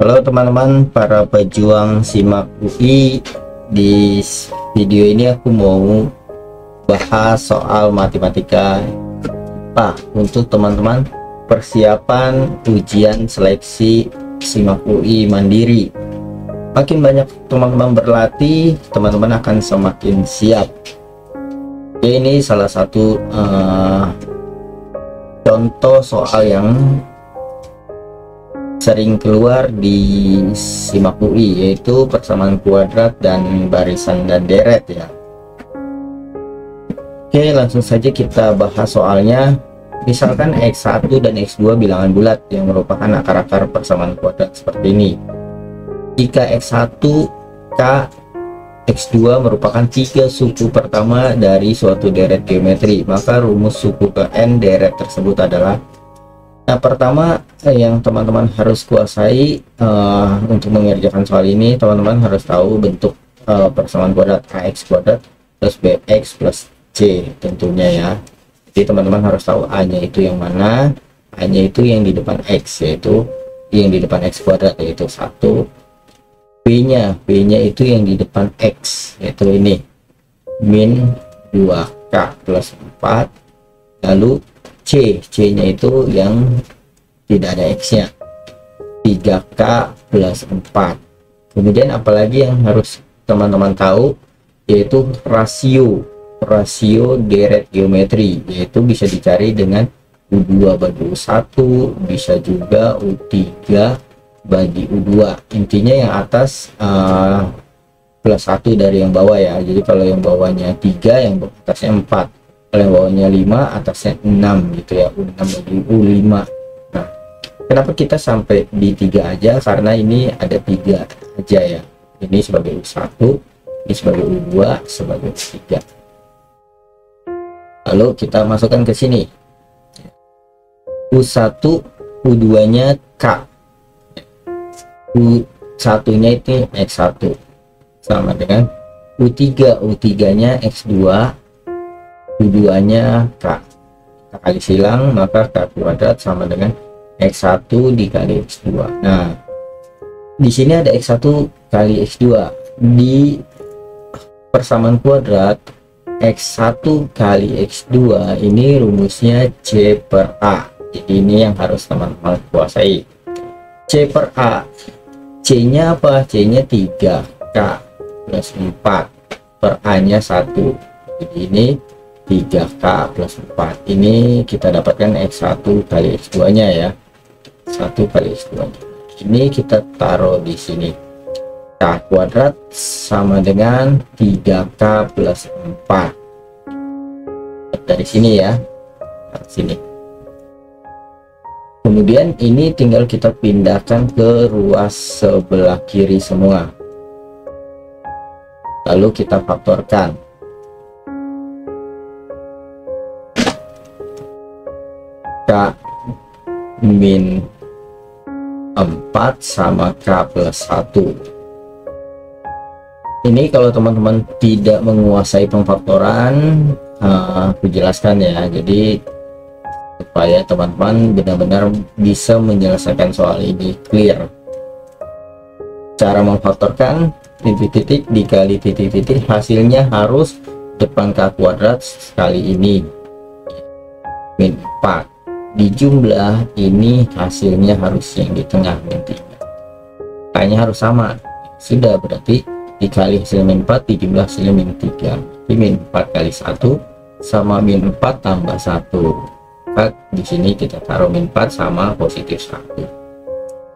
Halo teman-teman para pejuang SIMAK UI. Di video ini aku mau bahas soal matematika IPA untuk teman-teman persiapan ujian seleksi SIMAK UI mandiri. Makin banyak teman-teman berlatih, teman-teman akan semakin siap. Oke, ini salah satu contoh soal yang sering keluar di SIMAK UI, yaitu persamaan kuadrat dan barisan dan deret ya. Oke, langsung saja kita bahas soalnya. Misalkan X1 dan X2 bilangan bulat yang merupakan akar-akar persamaan kuadrat seperti ini. Jika X1 K X2 merupakan 3 suku pertama dari suatu deret geometri, maka rumus suku ke N deret tersebut adalah. Nah, pertama yang teman-teman harus kuasai untuk mengerjakan soal ini, teman-teman harus tahu bentuk persamaan kuadrat AX kuadrat plus BX plus C tentunya ya. Jadi teman-teman harus tahu A-nya itu yang mana, A-nya itu yang di depan X, yaitu yang di depan X kuadrat, yaitu 1. B-nya itu yang di depan X, yaitu ini min 2K plus 4. Lalu C-nya itu yang tidak ada X-nya, 3K plus 4. Kemudian apalagi yang harus teman-teman tahu, yaitu rasio deret geometri, yaitu bisa dicari dengan U2 bagi U1, bisa juga U3 bagi U2. Intinya yang atas plus 1 dari yang bawah ya. Jadi kalau yang bawahnya 3, yang atasnya 4. Kalau yang bawahnya 5, atasnya 6 gitu ya, U6 bagi U5. Nah, kenapa kita sampai di 3 aja? Karena ini ada 3 aja ya. Ini sebagai U1, ini sebagai U2, sebagai U3. Lalu kita masukkan ke sini. U1, U2 nya K, U1 nya itu X1 sama dengan U3 nya X2, U2 nya K. Kita kali silang, maka K kuadrat sama dengan X1 dikali X2. Nah, di sini ada X1 kali X2. Di persamaan kuadrat X1 kali X2 ini rumusnya C per A. Jadi ini yang harus teman-teman kuasai. C per A, C nya apa? C nya 3K plus 4 per A nya 1. Jadi ini 3K plus 4. Ini kita dapatkan X1 kali X2 nya ya, 1 kali X2 nya. Ini kita taruh di sini. K kuadrat sama dengan 3K plus 4 dari sini ya, sini. Kemudian ini tinggal kita pindahkan ke ruas sebelah kiri semua, lalu kita faktorkan. K min 4 sama K plus 1. Ini kalau teman-teman tidak menguasai pemfaktoran, aku jelaskan ya. Jadi supaya teman-teman benar-benar bisa menyelesaikan soal ini clear. Cara memfaktorkan titik-titik dikali titik-titik, hasilnya harus depan K kuadrat sekali ini min 4 dijumlah ini, hasilnya harus yang di tengah min 3. Kayaknya harus sama. Sudah, berarti dikali hasil min 4 dijumlah hasilnya min 3. Jadi min 4 kali 1 sama min 4 tambah 1. Di sini kita taruh min 4 sama positif 1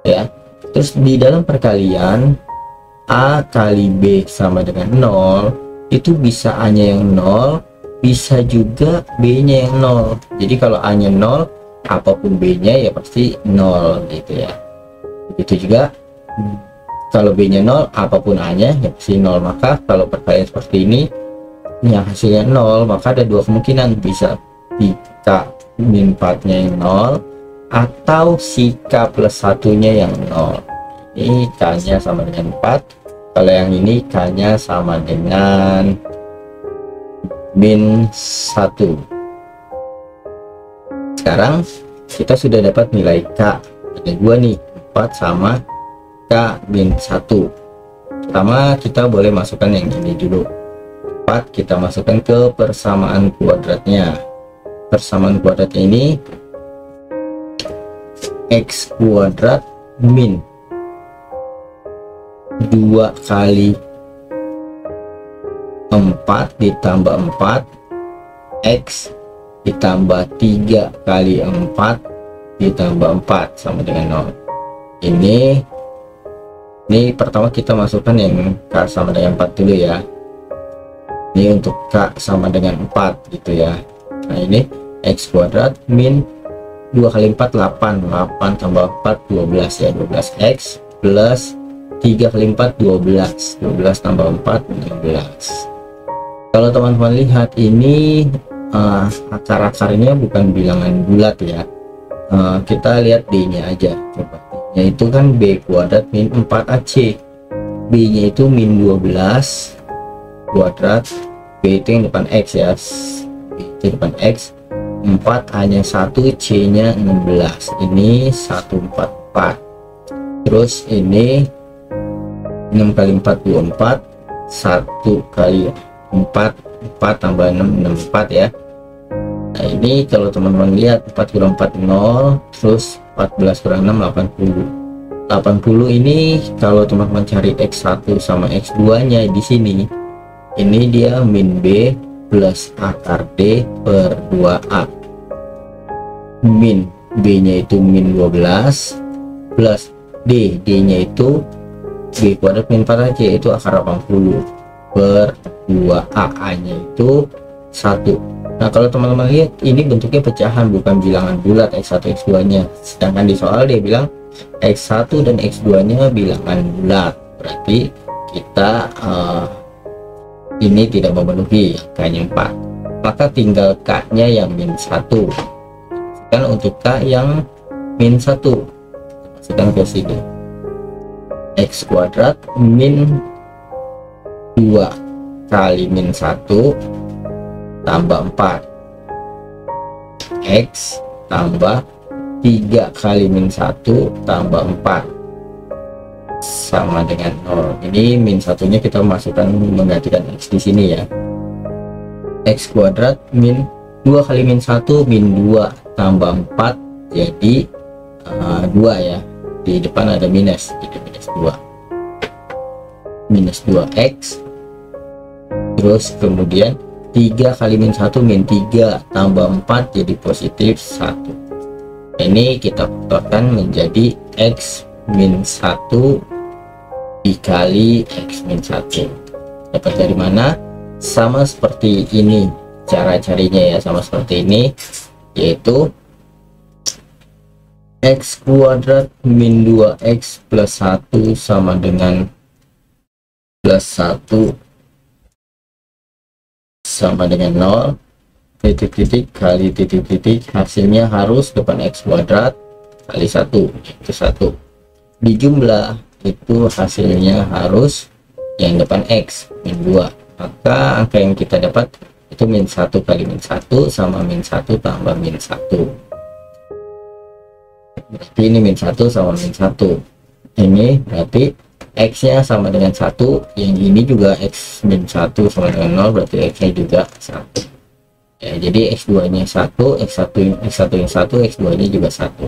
ya. Terus di dalam perkalian A kali B sama dengan 0, itu bisa A nya yang 0, bisa juga B nya yang 0. Jadi kalau A nya 0, apapun B nya ya pasti 0 gitu ya. Begitu juga kalau B nya 0, apapun A nya ya pasti 0. Maka kalau perkalian seperti ini yang hasilnya 0, maka ada dua kemungkinan, bisa si K min 4 nya yang 0 atau si K plus 1 nya yang 0. Ini K nya sama dengan 4, kalau yang ini K nya sama dengan min 1. Sekarang kita sudah dapat nilai K, ada 2 nih, 4 sama K min 1. Pertama kita boleh masukkan yang ini dulu. 4 kita masukkan ke persamaan kuadratnya. Persamaan kuadratnya ini X kuadrat min 2 kali 4 ditambah 4 X ditambah 3 kali 4 ditambah 4 sama dengan 0. Ini pertama kita masukkan yang K sama dengan 4 dulu ya. Ini untuk K sama dengan 4 gitu ya. Nah ini X kuadrat min 2 kali 4 8 tambah 4 12 ya, 12X plus 3 kali 4 12 tambah 4 16. Kalau teman-teman lihat ini akar-akarnya bukan bilangan bulat ya. Kita lihat D nya aja, coba D nya itu kan B kuadrat min 4AC, B nya itu min 12 kuadrat, B itu yang depan X ya, B itu depan X, 4 hanya 1, C nya 16, ini 144. Terus ini 6 kali 4 24, 1 kali 4 tambah 6 64 ya. Nah ini kalau teman-teman lihat 4 kurang 4 0, terus 14 kurang 6 80. 80 ini kalau teman-teman cari X1 sama X2 nya di sini, ini dia min B plus akar D per 2A. Min B nya itu min 12 plus D nya itu B kuadrat min 4 aja, itu akar 80 per 2A nya itu 1. Nah kalau teman-teman lihat ini bentuknya pecahan bukan bilangan bulat X1 X2 nya, sedangkan di soal dia bilang X1 dan X2 nya bilangan bulat, berarti kita ini tidak memenuhi angkanya 4, maka tinggal K nya yang min 1. Kan untuk K yang min 1 masukkan ke sini, X kuadrat min 2 kali min 1 tambah 4 X tambah 3 kali min 1 tambah 4 sama dengan 0. Ini min satunya kita masukkan menggantikan X di sini ya. X kuadrat min 2 kali min 1 min 2 tambah 4 jadi 2 ya, di depan ada minus, jadi minus 2X. Terus kemudian 3 kali min 1 min 3 tambah 4 jadi positif 1. Ini kita putarkan menjadi X min 1 dikali X min 1. Dapat dari mana? Sama seperti ini cara carinya ya, sama seperti ini, yaitu X kuadrat min 2X plus 1 sama dengan plus 1 sama dengan 0, titik-titik kali titik-titik, hasilnya harus depan X kuadrat kali 1 itu 1. Dijumlah itu hasilnya harus yang depan X min 2, maka angka yang kita dapat itu min 1 kali min 1 sama min 1 tambah min 1, berarti ini min 1 sama min 1. Ini berarti X nya sama dengan 1, yang ini juga X min 1 sama dengan 0, berarti X nya juga 1 ya. Jadi X2 nya 1, X1 yang 1, X2 nya juga 1.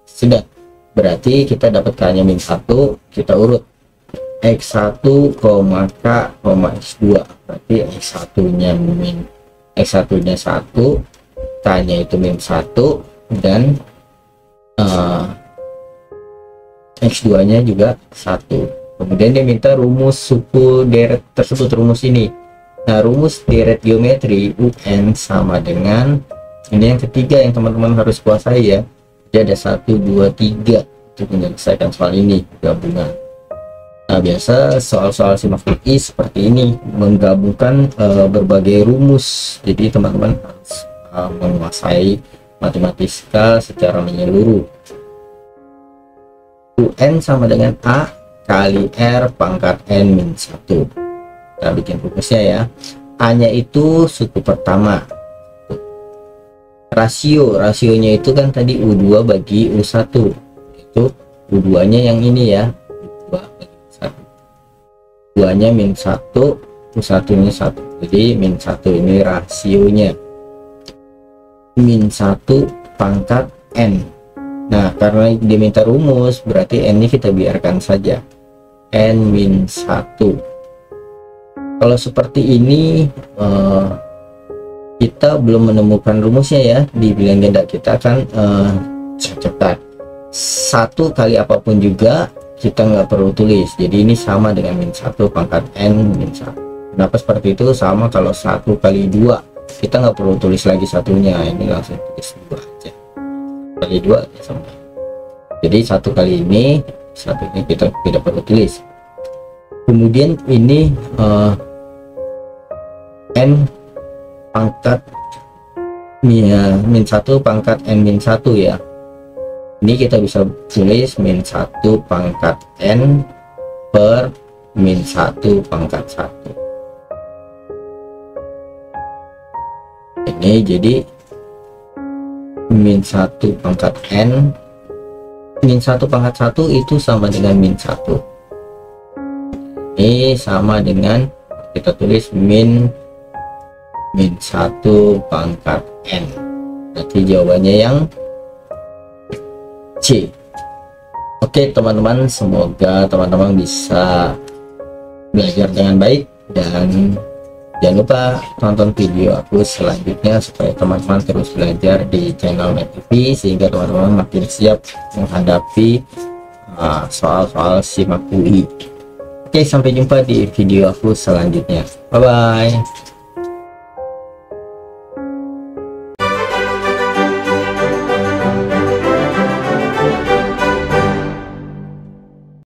Sudah, berarti kita dapat K nya min 1, kita urut X1, K, X2, berarti X1 nya 1, K nya itu min 1, dan X2 nya juga 1. Kemudian dia minta rumus suku deret tersebut, rumus ini. Nah rumus deret geometri UN sama dengan ini yang ketiga yang teman-teman harus kuasai ya. Jadi ada 1 2 3 untuk menyelesaikan soal ini, gabungan. Nah biasa soal-soal simak UI seperti ini, menggabungkan berbagai rumus. Jadi teman-teman harus menguasai matematika secara menyeluruh. UN sama dengan A kali R pangkat N min 1. Kita bikin rumusnya ya. A nya itu suku pertama, rasionya itu kan tadi U2 bagi U1, itu U2 nya yang ini ya, 2 1. 2 nya min 1, 1 nya 1, jadi min 1 ini rasionya min 1 pangkat n. Nah, karena diminta rumus berarti n ini kita biarkan saja, n min 1. Kalau seperti ini kita belum menemukan rumusnya ya di bilangan ganda, kita akan cepat. 1 kali apapun juga kita nggak perlu tulis, jadi ini sama dengan min 1 pangkat n min 1. Kenapa seperti itu? Sama kalau 1 kali 2 kita nggak perlu tulis lagi satunya, ini langsung tulis 2 aja, kali 2 sama. Jadi 1 kali ini, 1 ini kita tidak perlu tulis. Kemudian ini n pangkat min 1 pangkat n min 1 ya. Ini kita bisa tulis min 1 pangkat n per min 1 pangkat 1. Ini jadi min 1 pangkat n, min 1 pangkat 1 itu sama dengan min 1. Ini sama dengan kita tulis min 1 pangkat n. Berarti jawabannya yang C. Oke teman-teman, semoga teman-teman bisa belajar dengan baik, dan jangan lupa tonton video aku selanjutnya supaya teman-teman terus belajar di channel Math TV, sehingga teman-teman makin siap menghadapi soal-soal SIMAK UI. Oke, sampai jumpa di video aku selanjutnya. Bye bye.